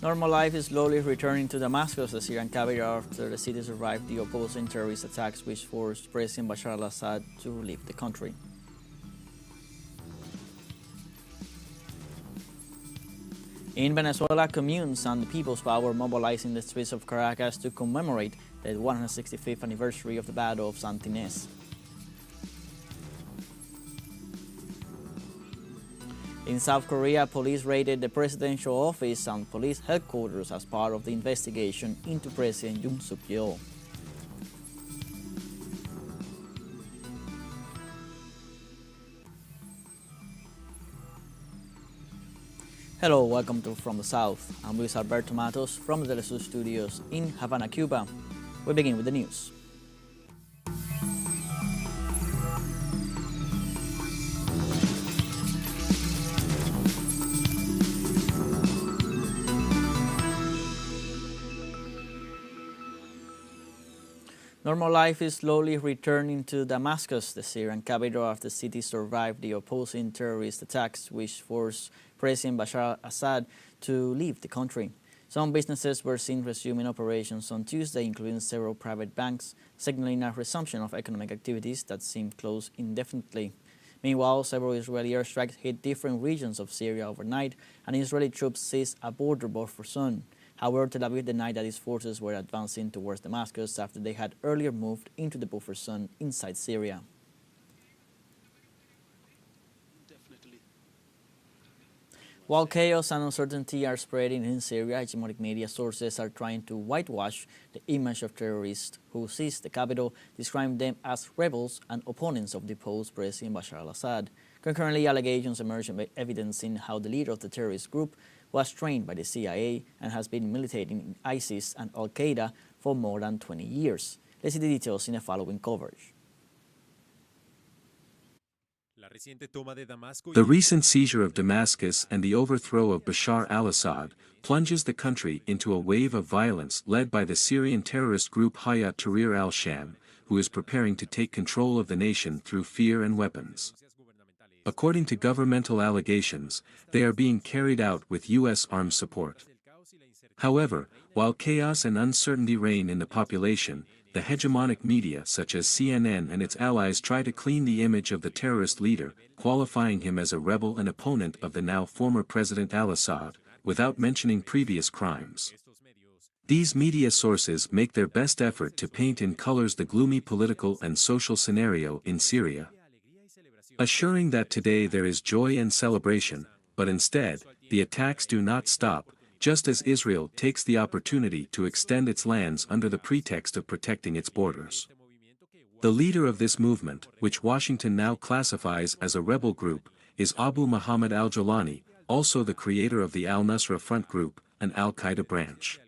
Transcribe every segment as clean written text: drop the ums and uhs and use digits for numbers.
Normal life is slowly returning to Damascus, the Syrian capital, after the city survived the opposing terrorist attacks which forced President Bashar al-Assad to leave the country. In Venezuela, communes and the People's Power mobilized in the streets of Caracas to commemorate the 165th anniversary of the Battle of Santa Ines. In South Korea, police raided the presidential office and police headquarters as part of the investigation into President Yoon Suk-yeol. Hello, welcome to From the South. I'm Luis Alberto Matos from the teleSUR studios in Havana, Cuba. We begin with the news. Normal life is slowly returning to Damascus, the Syrian capital, after the city survived the opposing terrorist attacks which forced President Bashar al-Assad to leave the country. Some businesses were seen resuming operations on Tuesday, including several private banks, signaling a resumption of economic activities that seemed closed indefinitely. Meanwhile, several Israeli airstrikes hit different regions of Syria overnight, and Israeli troops seized a border buffer zone. However, Tel Aviv denied that its forces were advancing towards Damascus after they had earlier moved into the buffer zone inside Syria. While chaos and uncertainty are spreading in Syria, hegemonic media sources are trying to whitewash the image of terrorists who seized the capital, describing them as rebels and opponents of deposed President Bashar al-Assad. Concurrently, allegations emerged evidencing how the leader of the terrorist group was trained by the CIA and has been militating in ISIS and Al-Qaeda for more than 20 years. Let's see the details in the following coverage. The recent seizure of Damascus and the overthrow of Bashar al-Assad plunges the country into a wave of violence led by the Syrian terrorist group Hayat Tahrir al-Sham, who is preparing to take control of the nation through fear and weapons. According to governmental allegations, they are being carried out with U.S. armed support. However, while chaos and uncertainty reign in the population, the hegemonic media such as CNN and its allies try to clean the image of the terrorist leader, qualifying him as a rebel and opponent of the now former President al-Assad, without mentioning previous crimes. These media sources make their best effort to paint in colors the gloomy political and social scenario in Syria, assuring that today there is joy and celebration, but instead, the attacks do not stop, just as Israel takes the opportunity to extend its lands under the pretext of protecting its borders. The leader of this movement, which Washington now classifies as a rebel group, is Abu Muhammad al-Jawlani, also the creator of the al-Nusra Front Group, an al-Qaeda branch.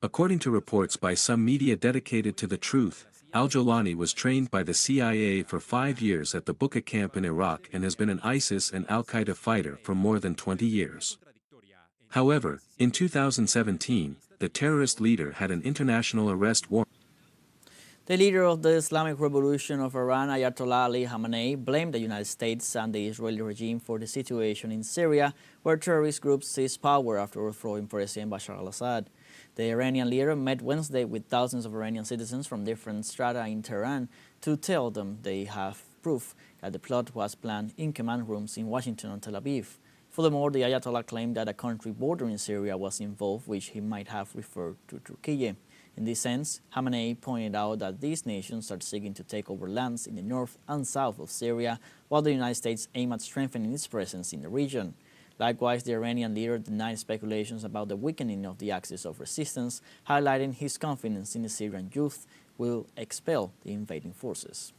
According to reports by some media dedicated to the truth, al-Jawlani was trained by the CIA for 5 years at the Buqa camp in Iraq and has been an ISIS and al-Qaeda fighter for more than 20 years. However, in 2017, the terrorist leader had an international arrest warrant. The leader of the Islamic Revolution of Iran, Ayatollah Ali Khamenei, blamed the United States and the Israeli regime for the situation in Syria, where terrorist groups seized power after overthrowing President Bashar al-Assad. The Iranian leader met Wednesday with thousands of Iranian citizens from different strata in Tehran to tell them they have proof that the plot was planned in command rooms in Washington and Tel Aviv. Furthermore, the Ayatollah claimed that a country bordering Syria was involved, which he might have referred to Turkey. In this sense, Khamenei pointed out that these nations are seeking to take over lands in the north and south of Syria, while the United States aims at strengthening its presence in the region. Likewise, the Iranian leader denied speculations about the weakening of the axis of resistance, highlighting his confidence in the Syrian youth will expel the invading forces.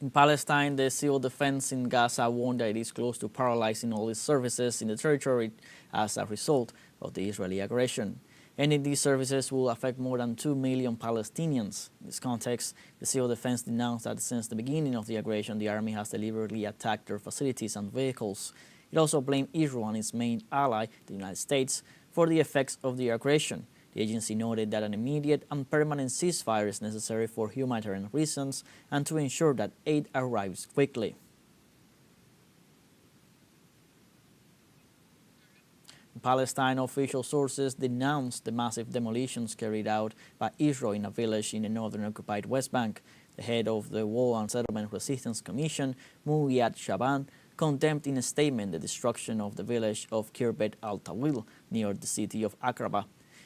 In Palestine, the civil defense in Gaza warned that it is close to paralyzing all its services in the territory as a result of the Israeli aggression. Ending these services will affect more than 2 million Palestinians. In this context, the Civil Defense denounced that since the beginning of the aggression, the army has deliberately attacked their facilities and vehicles. It also blamed Israel and its main ally, the United States, for the effects of the aggression. The agency noted that an immediate and permanent ceasefire is necessary for humanitarian reasons and to ensure that aid arrives quickly. In Palestine, official sources denounced the massive demolitions carried out by Israel in a village in the northern occupied West Bank. The head of the Wall and Settlement Resistance Commission, Mouiyad Shaban, condemned in a statement the destruction of the village of Kirbet al-Tawil near the city of Akraba.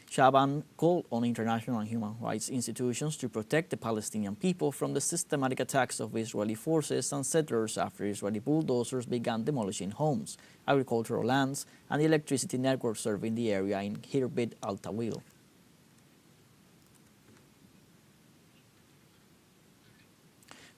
Shaban called on international and human rights institutions to protect the Palestinian people from the systematic attacks of Israeli forces and settlers after Israeli bulldozers began demolishing homes, agricultural lands, and the electricity network serving the area in Kirbet al-Tawil.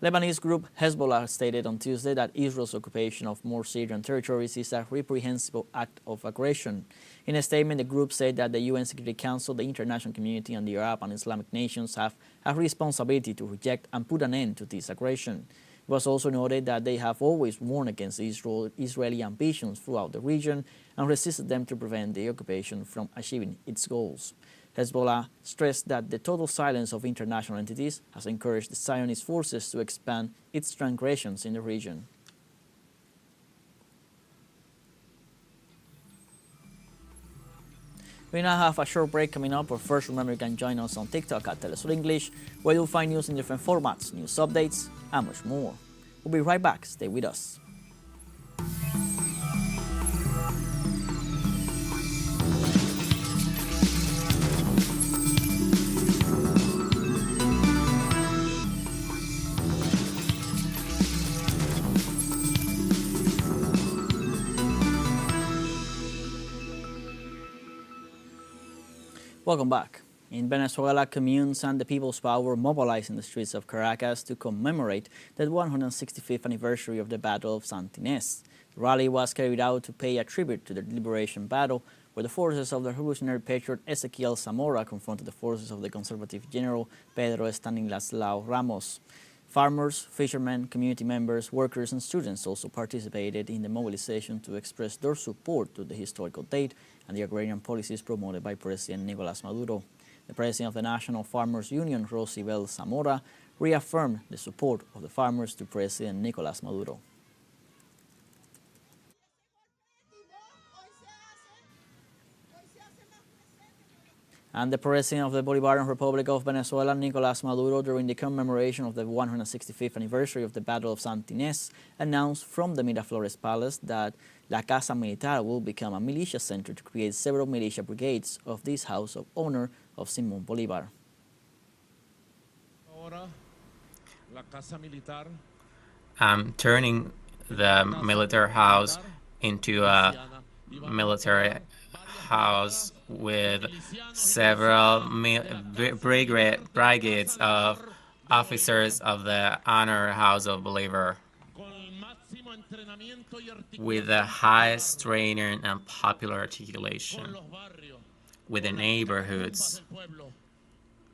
Lebanese group Hezbollah stated on Tuesday that Israel's occupation of more Syrian territories is a reprehensible act of aggression. In a statement, the group said that the UN Security Council, the international community, and the Arab and Islamic nations have a responsibility to reject and put an end to this aggression. It was also noted that they have always warned against Israeli ambitions throughout the region and resisted them to prevent the occupation from achieving its goals. Hezbollah stressed that the total silence of international entities has encouraged the Zionist forces to expand its transgressions in the region. We now have a short break coming up, but first remember you can join us on TikTok at teleSUR English, where you'll find news in different formats, news updates, and much more. We'll be right back. Stay with us. Welcome back. In Venezuela, communes and the People's Power mobilized in the streets of Caracas to commemorate the 165th anniversary of the Battle of Santa Ines. The rally was carried out to pay a tribute to the liberation battle, where the forces of the revolutionary patriot Ezequiel Zamora confronted the forces of the conservative general Pedro Estanislao Ramos. Farmers, fishermen, community members, workers, and students also participated in the mobilization to express their support to the historical date and the agrarian policies promoted by President Nicolás Maduro. The president of the National Farmers Union, Rosibel Zamora, reaffirmed the support of the farmers to President Nicolás Maduro. And the president of the Bolivarian Republic of Venezuela, Nicolás Maduro, during the commemoration of the 165th anniversary of the Battle of Santa Ines, announced from the Miraflores Palace that La Casa Militar will become a militia center to create several militia brigades of this house of honor of Simón Bolívar. Turning the military house into a military house with several brigades of officers of the Honor House of Bolivar, with the highest training and popular articulation, with the neighborhoods,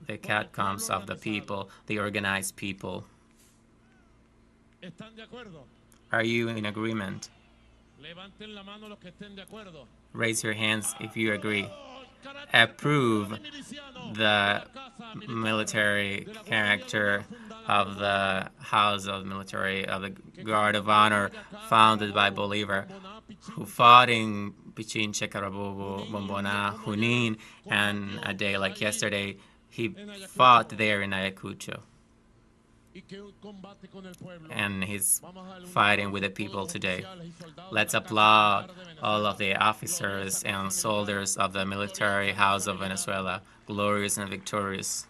the catacombs of the people, the organized people. Are you in agreement? Raise your hands if you agree. Approve the military character of the House of Military of the Guard of Honor founded by Bolivar, who fought in Pichincha, Carabobo, Bombona, Junin, and a day like yesterday, he fought there in Ayacucho. And he's fighting with the people today. Let's applaud all of the officers and soldiers of the military house of Venezuela, glorious and victorious.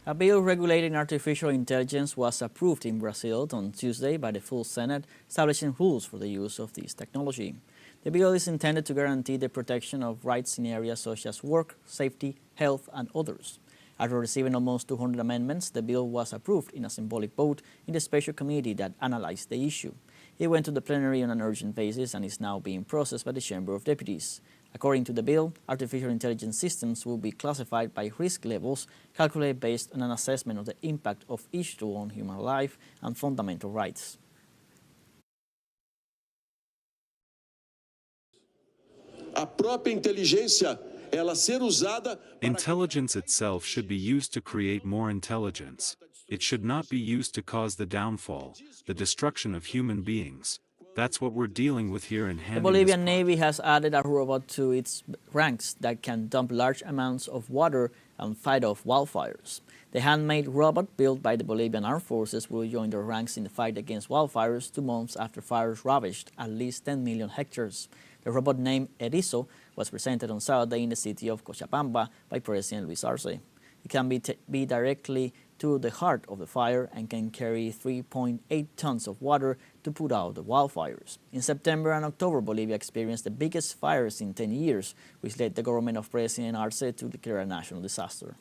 A bill regulating artificial intelligence was approved in Brazil on Tuesday by the full Senate, establishing rules for the use of this technology. The bill is intended to guarantee the protection of rights in areas such as work, safety, health, and others. After receiving almost 200 amendments, the bill was approved in a symbolic vote in the special committee that analyzed the issue. It went to the plenary on an urgent basis and is now being processed by the Chamber of Deputies. According to the bill, artificial intelligence systems will be classified by risk levels, calculated based on an assessment of the impact of each tool on human life and fundamental rights. A própria inteligência, ela ser usada. Intelligence itself should be used to create more intelligence. It should not be used to cause the downfall, the destruction of human beings. That's what we're dealing with here in handling The Bolivian Navy has added a robot to its ranks that can dump large amounts of water and fight off wildfires. The handmade robot built by the Bolivian Armed Forces will join their ranks in the fight against wildfires 2 months after fires ravaged at least 10 million hectares. The robot named Erizo was presented on Saturday in the city of Cochabamba by President Luis Arce. It can be directly to the heart of the fire and can carry 3.8 tons of water to put out the wildfires. In September and October, Bolivia experienced the biggest fires in 10 years, which led the government of President Arce to declare a national disaster.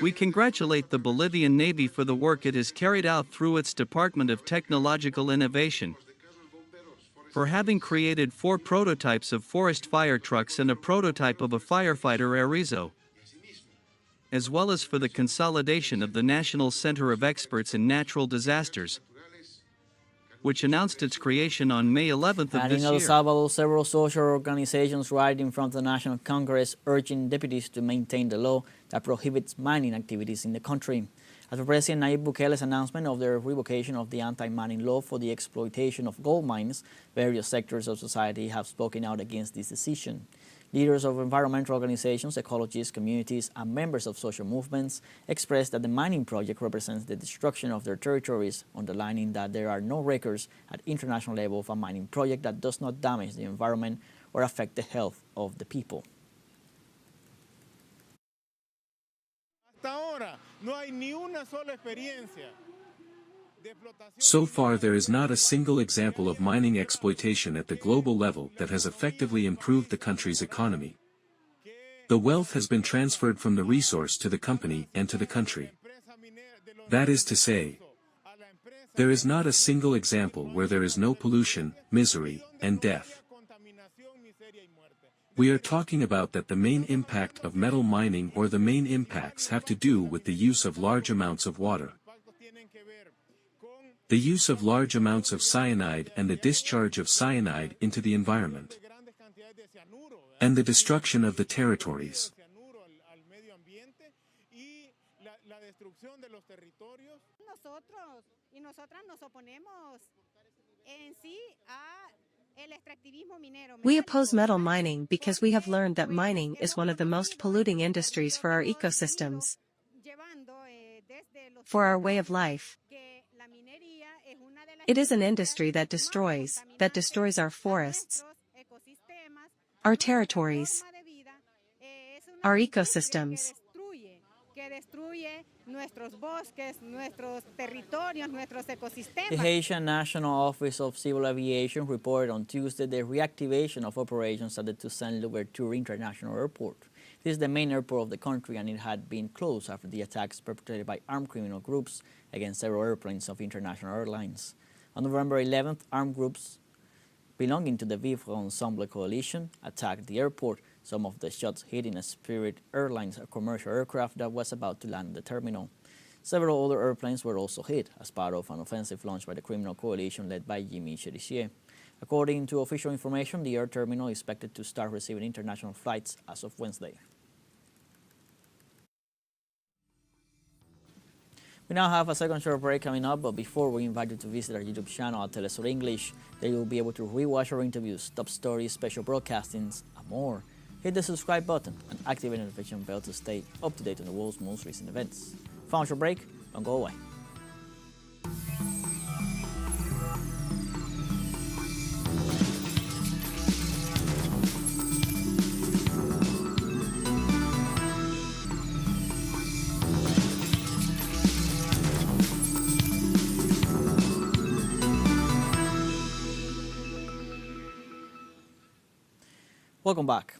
We congratulate the Bolivian Navy for the work it has carried out through its Department of Technological Innovation, for having created 4 prototypes of forest fire trucks and a prototype of a firefighter Erizo, as well as for the consolidation of the National Center of Experts in Natural Disasters, which announced its creation on May 11th of And this in El year. Salvador, several social organizations rallied in front of the National Congress urging deputies to maintain the law that prohibits mining activities in the country. After President Nayib Bukele's announcement of the revocation of the anti-mining law for the exploitation of gold mines, various sectors of society have spoken out against this decision. Leaders of environmental organizations, ecologists, communities, and members of social movements expressed that the mining project represents the destruction of their territories, underlining that there are no records at international level of a mining project that does not damage the environment or affect the health of the people. So far there is not a single example of mining exploitation at the global level that has effectively improved the country's economy. The wealth has been transferred from the resource to the company and to the country. That is to say, there is not a single example where there is no pollution, misery, and death. We are talking about that the main impact of metal mining or the main impacts have to do with the use of large amounts of water. The use of large amounts of cyanide and the discharge of cyanide into the environment. And the destruction of the territories. We oppose metal mining because we have learned that mining is one of the most polluting industries for our ecosystems, for our way of life. It is an industry that destroys our forests, our territories, our ecosystems. The Haitian National Office of Civil Aviation reported on Tuesday the reactivation of operations at the Toussaint Louverture International Airport. This is the main airport of the country, and it had been closed after the attacks perpetrated by armed criminal groups against several airplanes of international airlines. On November 11th, armed groups belonging to the Vivre Ensemble coalition attacked the airport, some of the shots hitting a Spirit Airlines commercial aircraft that was about to land at the terminal. Several other airplanes were also hit as part of an offensive launched by the criminal coalition led by Jimmy Cherizier. According to official information, the air terminal is expected to start receiving international flights as of Wednesday. We now have a second short break coming up, but before we invite you to visit our YouTube channel at teleSUR English, there you will be able to rewatch our interviews, top stories, special broadcastings, and more. Hit the subscribe button and activate the notification bell to stay up to date on the world's most recent events. Found your break? Don't go away. Welcome back.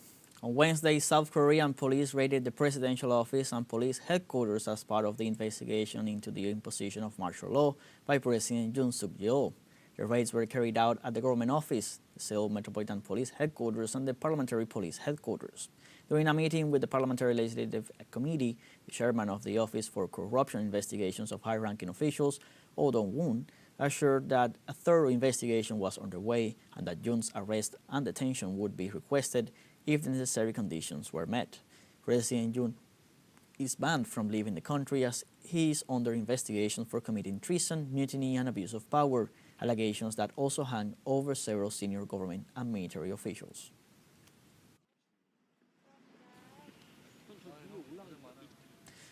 On Wednesday, South Korean police raided the presidential office and police headquarters as part of the investigation into the imposition of martial law by President Yoon Suk-yeol. The raids were carried out at the government office, the Seoul Metropolitan Police Headquarters, and the Parliamentary Police Headquarters. During a meeting with the Parliamentary Legislative Committee, the chairman of the Office for Corruption Investigations of High-Ranking Officials, Oh Dong-woon, assured that a thorough investigation was underway and that Yoon's arrest and detention would be requested if the necessary conditions were met. President Yoon is banned from leaving the country as he is under investigation for committing treason, mutiny, and abuse of power, allegations that also hang over several senior government and military officials.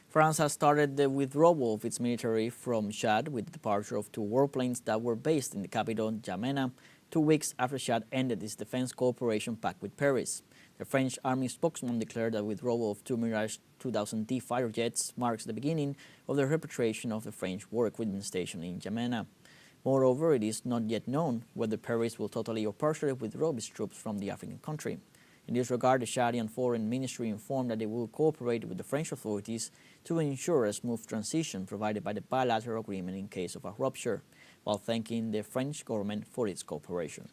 France has started the withdrawal of its military from Chad with the departure of two warplanes that were based in the capital, N'Djamena, 2 weeks after Chad ended its defense cooperation pact with Paris. The French Army spokesman declared that withdrawal of two Mirage 2000D fighter jets marks the beginning of the repatriation of the French war equipment station in N'Djamena. Moreover, it is not yet known whether Paris will totally or partially withdraw its troops from the African country. In this regard, the Chadian Foreign Ministry informed that they will cooperate with the French authorities to ensure a smooth transition provided by the bilateral agreement in case of a rupture, while thanking the French government for its cooperation.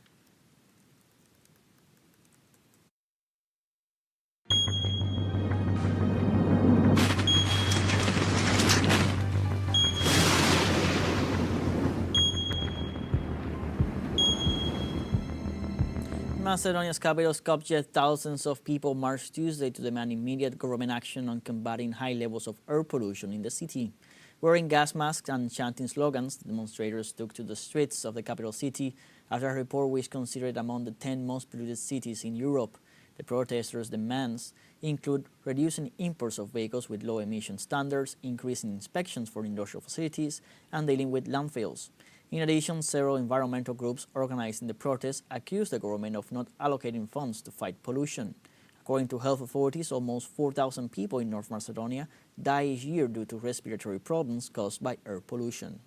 Macedonia's capital, Skopje, thousands of people marched Tuesday to demand immediate government action on combating high levels of air pollution in the city. Wearing gas masks and chanting slogans, the demonstrators took to the streets of the capital city after a report which considered among the 10 most polluted cities in Europe. The protesters' demands include reducing imports of vehicles with low emission standards, increasing inspections for industrial facilities, and dealing with landfills. In addition, several environmental groups organizing the protest accused the government of not allocating funds to fight pollution. According to health authorities, almost 4,000 people in North Macedonia die each year due to respiratory problems caused by air pollution.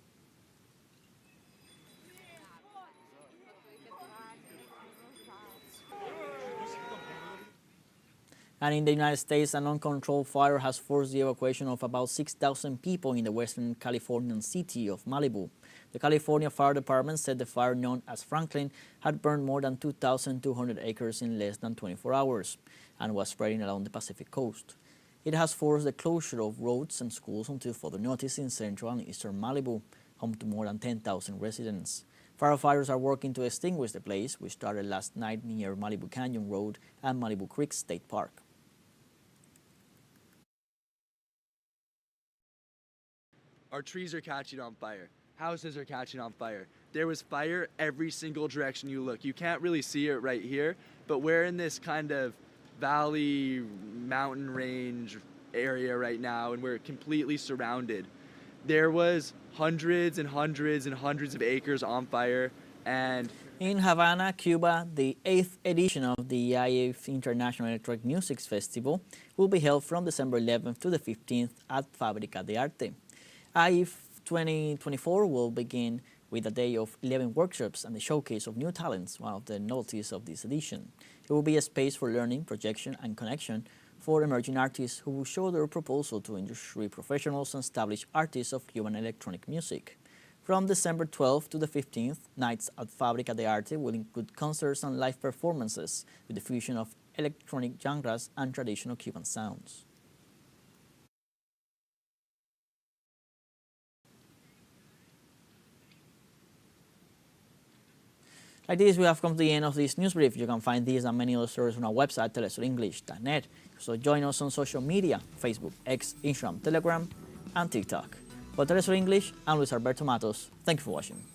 And in the United States, an uncontrolled fire has forced the evacuation of about 6,000 people in the western Californian city of Malibu. The California Fire Department said the fire, known as Franklin, had burned more than 2,200 acres in less than 24 hours and was spreading along the Pacific coast. It has forced the closure of roads and schools until further notice in central and eastern Malibu, home to more than 10,000 residents. Firefighters are working to extinguish the blaze, which started last night near Malibu Canyon Road and Malibu Creek State Park. Our trees are catching on fire. Houses are catching on fire. There was fire every single direction you look. You can't really see it right here, but we're in this kind of valley, mountain range area right now, and we're completely surrounded. There was hundreds and hundreds and hundreds of acres on fire, and in Havana, Cuba, the 8th edition of the IF International Electronic Music Festival will be held from December 11th to the 15th at Fábrica de Arte. IF 2024 will begin with a day of 11 workshops and the showcase of new talents, one of the novelties of this edition. It will be a space for learning, projection, and connection for emerging artists who will show their proposal to industry professionals and established artists of Cuban electronic music. From December 12th to the 15th, nights at Fábrica de Arte will include concerts and live performances with the fusion of electronic genres and traditional Cuban sounds. Like this, we have come to the end of this news brief. You can find these and many other stories on our website, telesurenglish.net. So join us on social media, Facebook, X, Instagram, Telegram, and TikTok. For Telesur English, I'm Luis Alberto Matos. Thank you for watching.